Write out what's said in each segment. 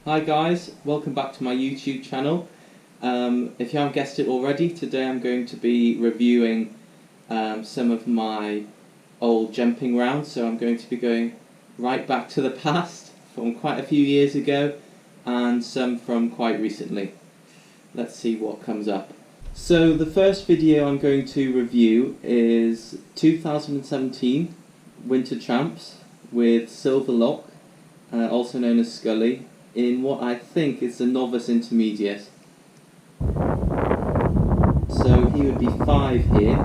Hi guys, welcome back to my YouTube channel. If you haven't guessed it already, today I'm going to be reviewing some of my old jumping rounds. So I'm going to be going right back to the past from quite a few years ago and some from quite recently. Let's see what comes up. So the first video I'm going to review is 2017 Winter Champs with Silver Lock, also known as Scully, in what I think is the novice intermediate. So he would be 5 here,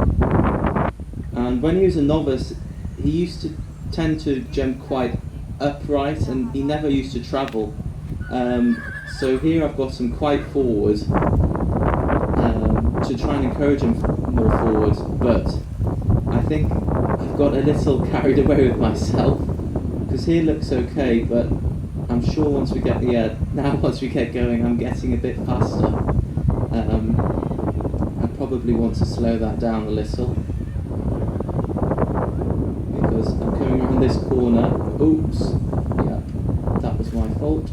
and when he was a novice he used to tend to jump quite upright and he never used to travel. So here I've got him quite forward to try and encourage him more forward, but I think I've got a little carried away with myself, because here looks okay, but I'm sure once we get once we get going, I'm getting a bit faster. I probably want to slow that down a little, because I'm coming around this corner. Oops, yeah, that was my fault.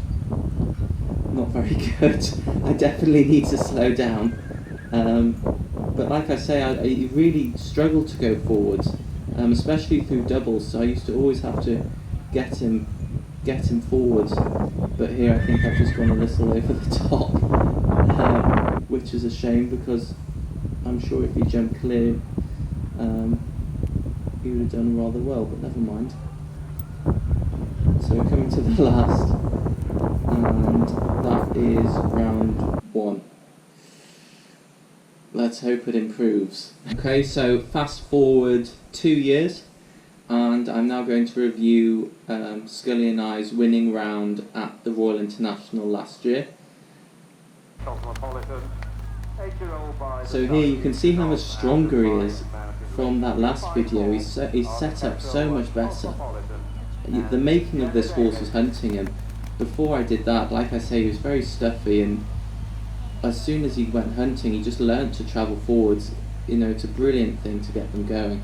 Not very good. I definitely need to slow down. But like I say, I really struggle to go forwards, especially through doubles. So I used to always have to get him forwards, but here I think I've just gone a little over the top, which is a shame, because I'm sure if he jumped clear he would have done rather well, but never mind. So we're coming to the last, and that is round 1. Let's hope it improves. Okay, so fast forward 2 years, and I'm now going to review Scully and I's winning round at the Royal International last year. So here you can see how much stronger he is from that last video. He's set up so much better. The making of this horse was hunting him. Before I did that, like I say, he was very stuffy, and as soon as he went hunting, he just learnt to travel forwards. You know, it's a brilliant thing to get them going.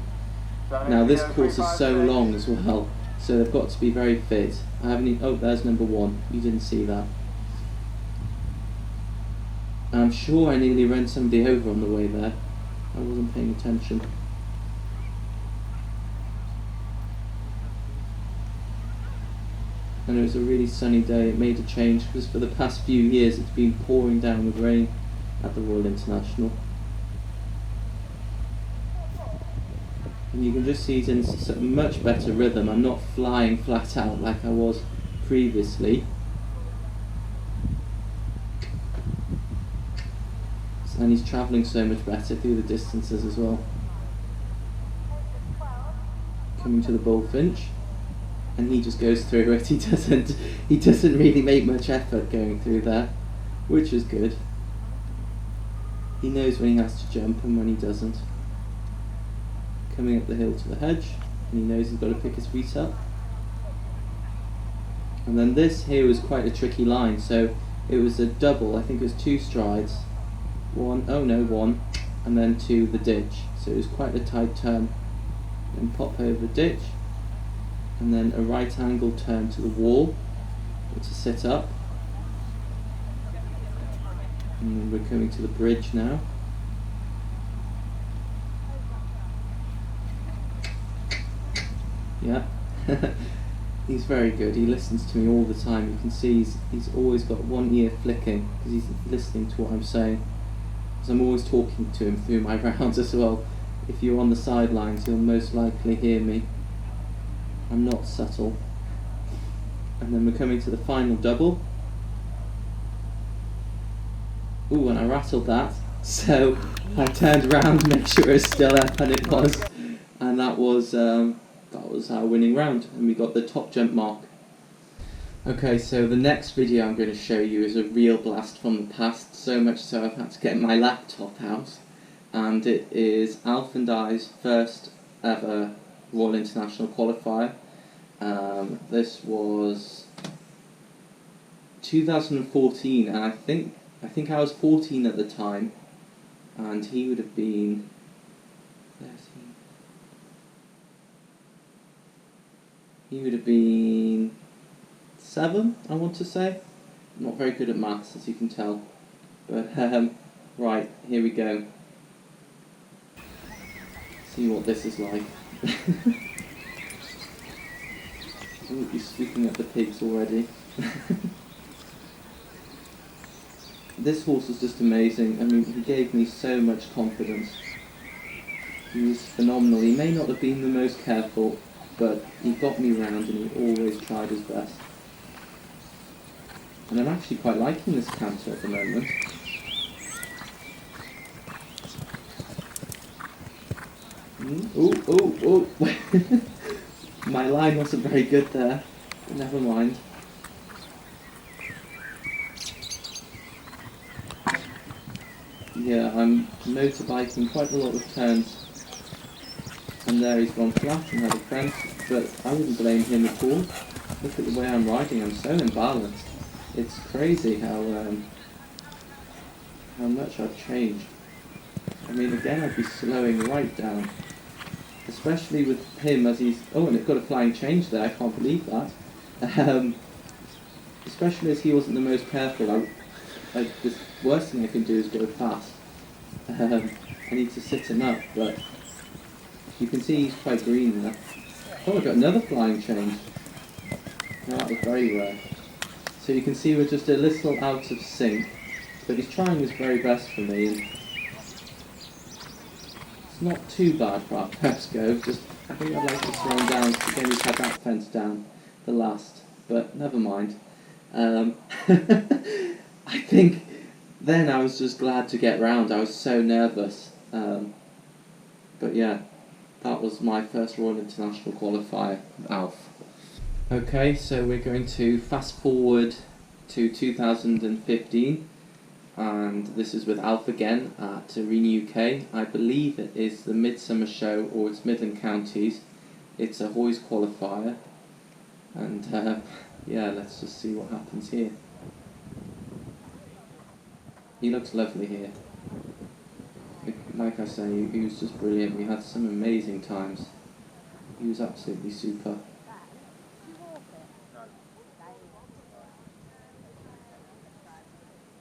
Now this course is so long as well, so they've got to be very fit. I haven't oh, there's number 1. You didn't see that. I'm sure I nearly ran somebody over on the way there. I wasn't paying attention. And it was a really sunny day. It made a change, because for the past few years it's been pouring down with rain at the Royal International. And you can just see he's in a much better rhythm. I'm not flying flat out like I was previously. And he's travelling so much better through the distances as well. Coming to the bullfinch, and he just goes through it. He doesn't really make much effort going through there, which is good. He knows when he has to jump and when he doesn't. Coming up the hill to the hedge, and he knows he's got to pick his feet up. And then this here was quite a tricky line, so it was a double. I think it was 2 strides. 1, and then to the ditch. So it was quite a tight turn. Then pop over the ditch, and then a right angle turn to the wall to sit up. And then we're coming to the bridge now. Yeah, he's very good. He listens to me all the time. You can see he's always got one ear flicking, because he's listening to what I'm saying. Because I'm always talking to him through my rounds as well. If you're on the sidelines, you'll most likely hear me. I'm not subtle. And then we're coming to the final double. Ooh, and I rattled that. So I turned around to make sure it's still up, and it was. And that was our winning round, and we got the top jump mark. Okay, so the next video I'm going to show you is a real blast from the past, so much so I've had to get my laptop out, and it is Alf and I's first ever Royal International qualifier. This was 2014, and I think I was 14 at the time, and he would have been 13. He would have been 7, I want to say. not very good at maths, as you can tell. But, right, here we go. See what this is like. Ooh, he's sweeping up the pigs already. This horse was just amazing. I mean, he gave me so much confidence. He was phenomenal. He may not have been the most careful, but he got me round and he always tried his best. And I'm actually quite liking this canter at the moment. Oh. My line wasn't very good there. But never mind. Yeah, I'm motorbiking quite a lot of turns. And there he's gone flat and had a fence, but I wouldn't blame him at all. Look at the way I'm riding, I'm so imbalanced. It's crazy how much I've changed. I mean, again, I'd be slowing right down. Especially with him as he's... Oh, and it got a flying change there, I can't believe that. Especially as he wasn't the most careful. The worst thing I can do is go fast. I need to sit him up, but you can see he's quite green there. Oh, I got another flying change. No, that was very rare. So you can see we're just a little out of sync, but he's trying his very best for me. And it's not too bad for our first go. Just I think I'd like to slow him down. Again, we've had that fence down the last, but never mind. I think then I was just glad to get round. I was so nervous. But yeah, that was my first Royal International qualifier, Alf. Okay, so we're going to fast forward to 2015, and this is with Alf again at Arena UK. I believe it is the Midsummer Show, or it's Midland Counties. It's a Hoys qualifier, and yeah, let's just see what happens here. He looks lovely here. Like I say, he was just brilliant. We had some amazing times. He was absolutely super.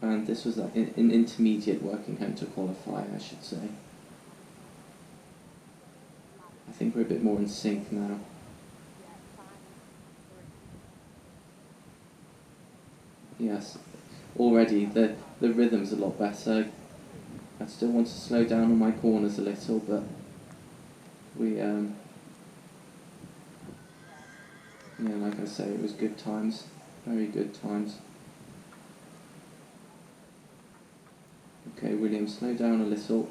And this was like an intermediate working hunter qualifier, I should say. I think we're a bit more in sync now. Yes, already the rhythm's a lot better. I still want to slow down on my corners a little, but we, yeah, like I say, it was good times, very good times. Okay, William, slow down a little.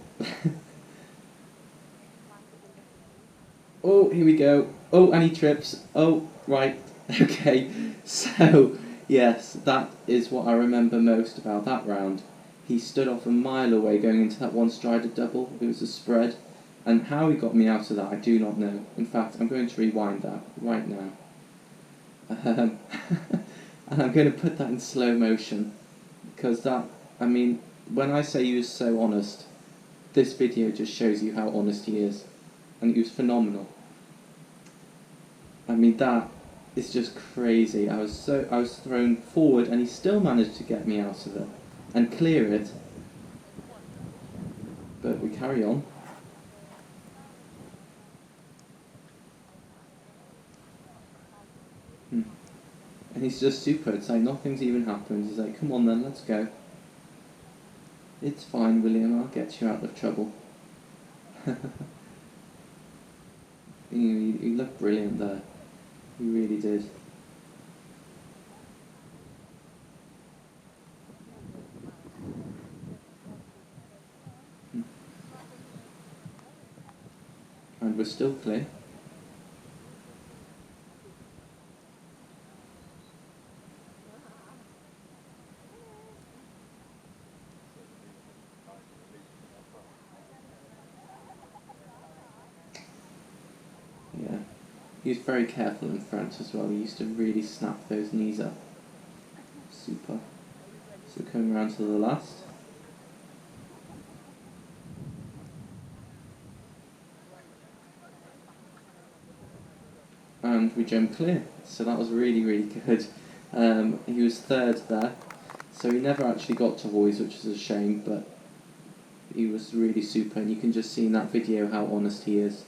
Oh, here we go. Oh, and he trips. Oh, right. Okay, so, yes, that is what I remember most about that round. He stood off a mile away going into that one-strided double. It was a spread. And how he got me out of that, I do not know. In fact, I'm going to rewind that right now. And I'm going to put that in slow motion. Because that, I mean, when I say he was so honest, this video just shows you how honest he is. And he was phenomenal. I mean, that is just crazy. I was thrown forward and he still managed to get me out of it and clear it. But we carry on. And he's just super. It's like nothing's even happened. He's like, come on then, let's go. It's fine, William, I'll get you out of trouble. He looked brilliant there. He really did. And we're still clear. Yeah, he was very careful in front as well. He used to really snap those knees up. Super. So coming around to the last. And we jumped clear, so that was really, really good. He was third there, So he never actually got to hoys, which is a shame, but he was really super, and you can just see in that video how honest he is.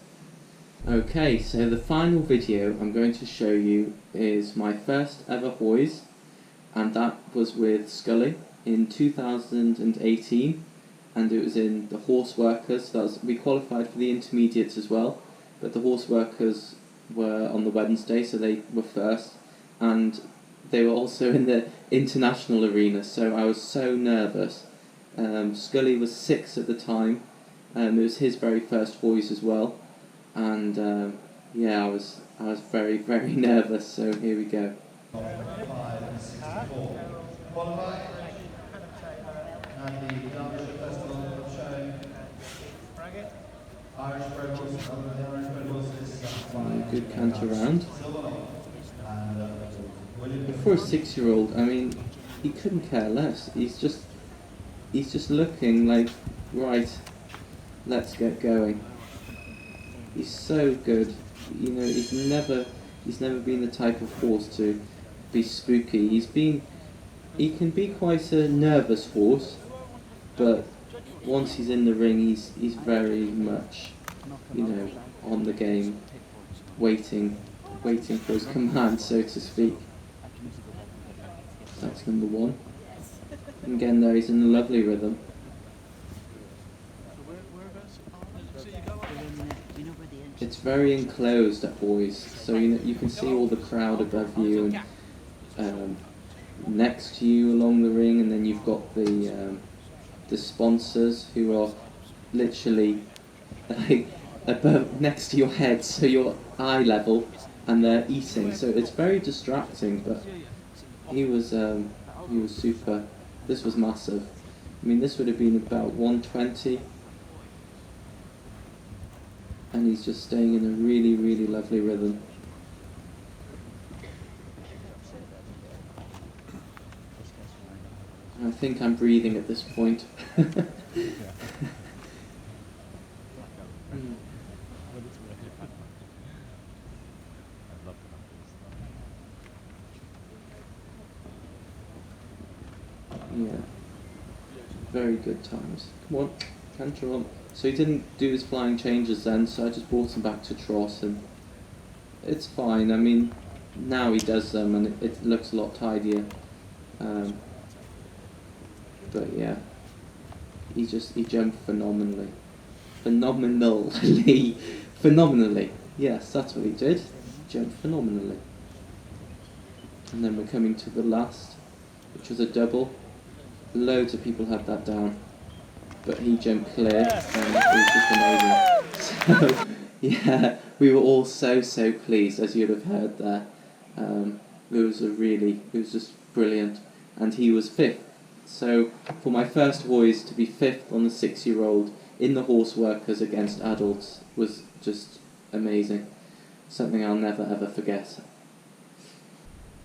Okay, so the final video I'm going to show you is my first ever hoys, and that was with Scully in 2018, and it was in the Horseworkers. We qualified for the intermediates as well, but the Horseworkers were on the Wednesday, so they were first, and they were also in the international arena, so I was so nervous. Scully was 6 at the time, it was his very first hoys as well, and yeah, I was very, very nervous, so here we go. Good canter round. For a 6-year-old, I mean, he couldn't care less. He's just looking like, right, let's get going. He's so good. You know, he's never been the type of horse to be spooky. He can be quite a nervous horse, but once he's in the ring, he's very much, you know, on the game, waiting for his command, so to speak. That's number 1. And again, there he's in a lovely rhythm. It's very enclosed at hoys, so you can see all the crowd above you and next to you along the ring, and then you've got the sponsors who are literally like above, next to your head, so you're eye level, and they're eating. So it's very distracting, but he was super. This was massive. I mean, this would have been about 120. And he's just staying in a really, really lovely rhythm. I think I'm breathing at this point. Yeah, very good times. Come on, canter on. So he didn't do his flying changes then, so I just brought him back to trot, and it's fine. I mean, now he does them, and it looks a lot tidier. But yeah, he jumped phenomenally. Phenomenally. Yes, that's what he did. Jumped phenomenally. And then we're coming to the last, which was a double. Loads of people had that down, but he jumped clear, and it was just amazing. So yeah, we were all so pleased, as you'd have heard there. It was just brilliant, and he was 5th. So for my first hoys to be 5th on the 6-year-old in the Horseworkers against adults was just amazing. Something I'll never ever forget.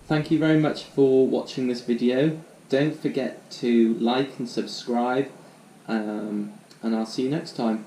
Thank you very much for watching this video. Don't forget to like and subscribe, and I'll see you next time.